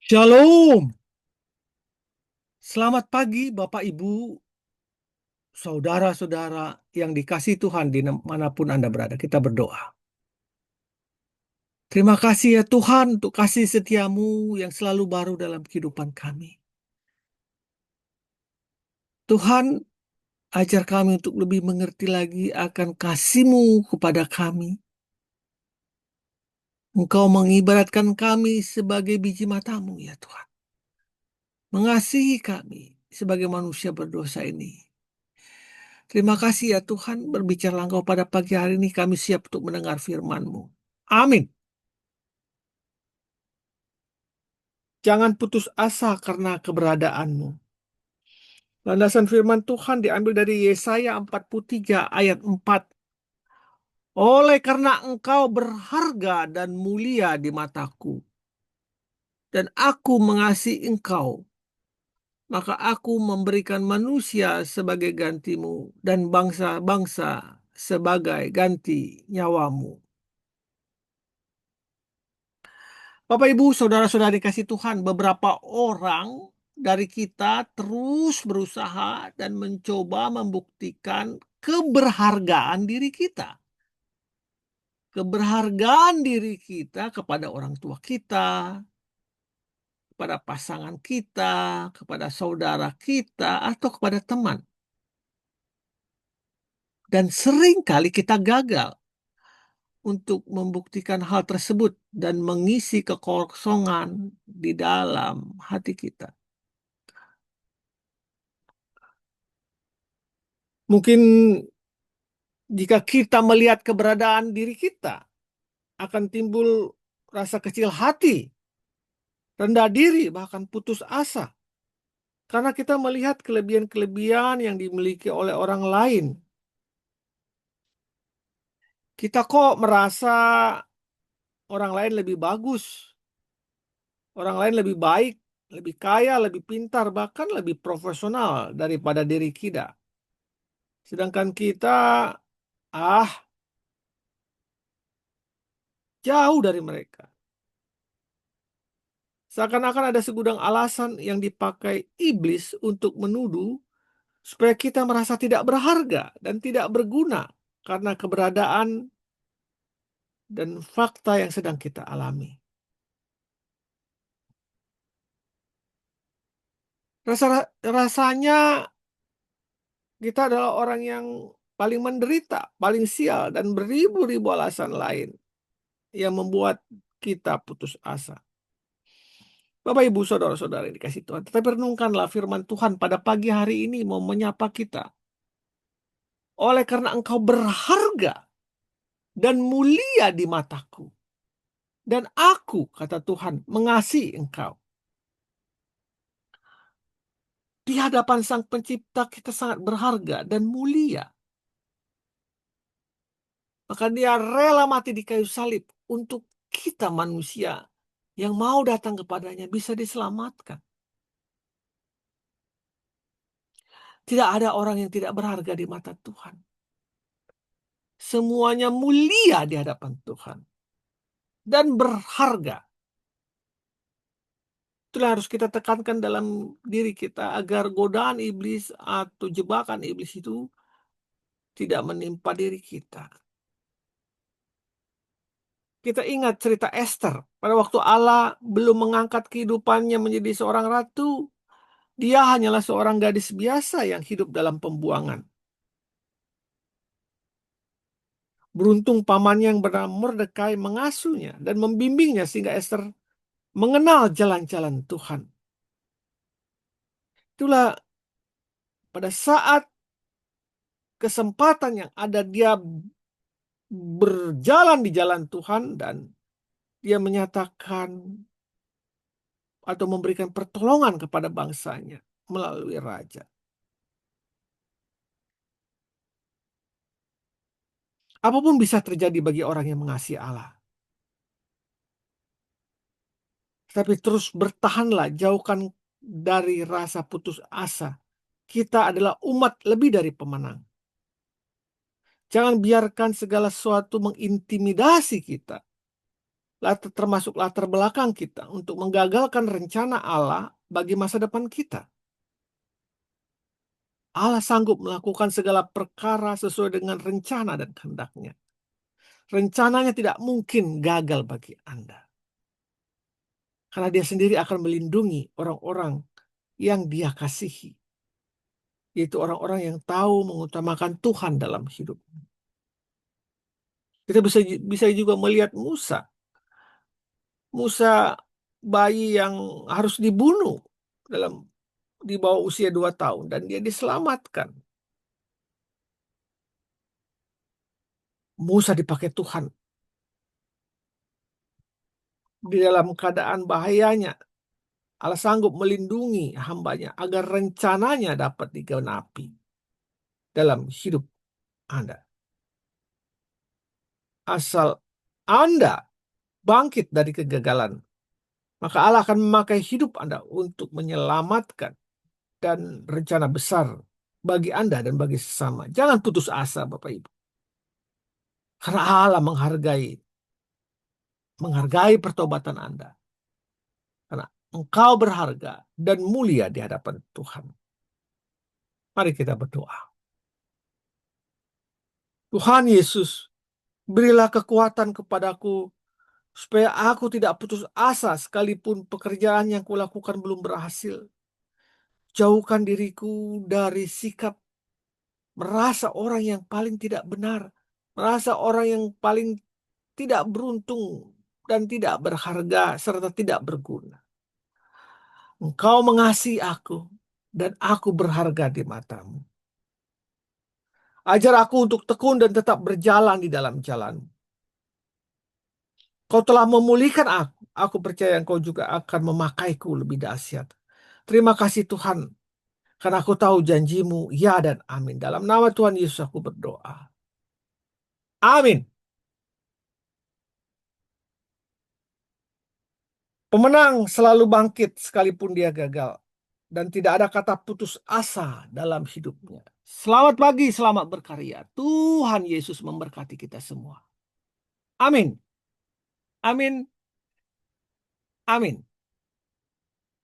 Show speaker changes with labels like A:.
A: Shalom. Selamat pagi Bapak Ibu, saudara-saudara yang dikasihi Tuhan dimanapun Anda berada. Kita berdoa. Terima kasih ya Tuhan untuk kasih setiamu yang selalu baru dalam kehidupan kami. Tuhan, ajar kami untuk lebih mengerti lagi akan kasih-Mu kepada kami. Engkau mengibaratkan kami sebagai biji matamu ya Tuhan. Mengasihi kami sebagai manusia berdosa ini. Terima kasih ya Tuhan, berbicara Engkau pada pagi hari ini kami siap untuk mendengar firman-Mu. Amin. Jangan putus asa karena keberadaanmu. Landasan firman Tuhan diambil dari Yesaya 43 ayat 4. Oleh karena engkau berharga dan mulia di mataku, dan aku mengasihi engkau, maka aku memberikan manusia sebagai gantimu, dan bangsa-bangsa sebagai ganti nyawamu. Bapak Ibu, saudara-saudara dikasih Tuhan, beberapa orang dari kita terus berusaha dan mencoba membuktikan keberhargaan diri kita. Keberhargaan diri kita kepada orang tua kita, kepada pasangan kita, kepada saudara kita, atau kepada teman. Dan seringkali kita gagal untuk membuktikan hal tersebut dan mengisi kekosongan di dalam hati kita. Mungkin jika kita melihat keberadaan diri kita, akan timbul rasa kecil hati, rendah diri, bahkan putus asa. Karena kita melihat kelebihan-kelebihan yang dimiliki oleh orang lain. Kita kok merasa orang lain lebih bagus, orang lain lebih baik, lebih kaya, lebih pintar, bahkan lebih profesional daripada diri kita. Sedangkan kita, jauh dari mereka. Seakan-akan ada segudang alasan yang dipakai iblis untuk menuduh supaya kita merasa tidak berharga dan tidak berguna karena keberadaan dan fakta yang sedang kita alami. Rasanya kita adalah orang yang paling menderita, paling sial, dan beribu-ribu alasan lain yang membuat kita putus asa. Bapak, Ibu, Saudara-saudara yang dikasih Tuhan, tetapi renungkanlah firman Tuhan pada pagi hari ini mau menyapa kita. Oleh karena engkau berharga dan mulia di mataku, dan aku, kata Tuhan, mengasihi engkau. Di hadapan Sang Pencipta kita sangat berharga dan mulia. Maka dia rela mati di kayu salib untuk kita manusia yang mau datang kepadanya bisa diselamatkan. Tidak ada orang yang tidak berharga di mata Tuhan. Semuanya mulia di hadapan Tuhan. Dan berharga. Itulah harus kita tekankan dalam diri kita agar godaan iblis atau jebakan iblis itu tidak menimpa diri kita. Kita ingat cerita Esther. Pada waktu Allah belum mengangkat kehidupannya menjadi seorang ratu, dia hanyalah seorang gadis biasa yang hidup dalam pembuangan. Beruntung pamannya yang bernama Mordekai mengasuhnya dan membimbingnya sehingga Esther mengenal jalan-jalan Tuhan. Itulah pada saat kesempatan yang ada dia berjalan di jalan Tuhan dan dia menyatakan atau memberikan pertolongan kepada bangsanya melalui raja. Apapun bisa terjadi bagi orang yang mengasihi Allah. Tapi terus bertahanlah, jauhkan dari rasa putus asa. Kita adalah umat lebih dari pemenang. Jangan biarkan segala sesuatu mengintimidasi kita. termasuk latar belakang kita untuk menggagalkan rencana Allah bagi masa depan kita. Allah sanggup melakukan segala perkara sesuai dengan rencana dan kehendak-Nya. Rencananya tidak mungkin gagal bagi Anda. Karena Dia sendiri akan melindungi orang-orang yang Dia kasihi. Yaitu orang-orang yang tahu mengutamakan Tuhan dalam hidup. Kita bisa juga melihat Musa. Musa, bayi yang harus dibunuh di bawah usia 2 tahun. Dan dia diselamatkan. Musa dipakai Tuhan. Di dalam keadaan bahayanya, Allah sanggup melindungi hambanya agar rencananya dapat digenapi dalam hidup Anda. Asal Anda bangkit dari kegagalan, maka Allah akan memakai hidup Anda untuk menyelamatkan dan rencana besar bagi Anda dan bagi sesama. Jangan putus asa, Bapak Ibu. Karena Allah menghargai pertobatan Anda. Karena engkau berharga dan mulia di hadapan Tuhan. Mari kita berdoa. Tuhan Yesus, berilah kekuatan kepadaku supaya aku tidak putus asa sekalipun pekerjaan yang kulakukan belum berhasil. Jauhkan diriku dari sikap merasa orang yang paling tidak benar, merasa orang yang paling tidak beruntung dan tidak berharga serta tidak berguna. Engkau mengasihi aku dan aku berharga di matamu. Ajar aku untuk tekun dan tetap berjalan di dalam jalan. Kau telah memulihkan aku. Aku percaya Engkau juga akan memakaiku lebih dahsyat. Terima kasih Tuhan, karena aku tahu janjimu, ya dan amin. Dalam nama Tuhan Yesus aku berdoa. Amin. Pemenang selalu bangkit sekalipun dia gagal. Dan tidak ada kata putus asa dalam hidupnya. Selamat pagi, selamat berkarya. Tuhan Yesus memberkati kita semua. Amin. Amin. Amin.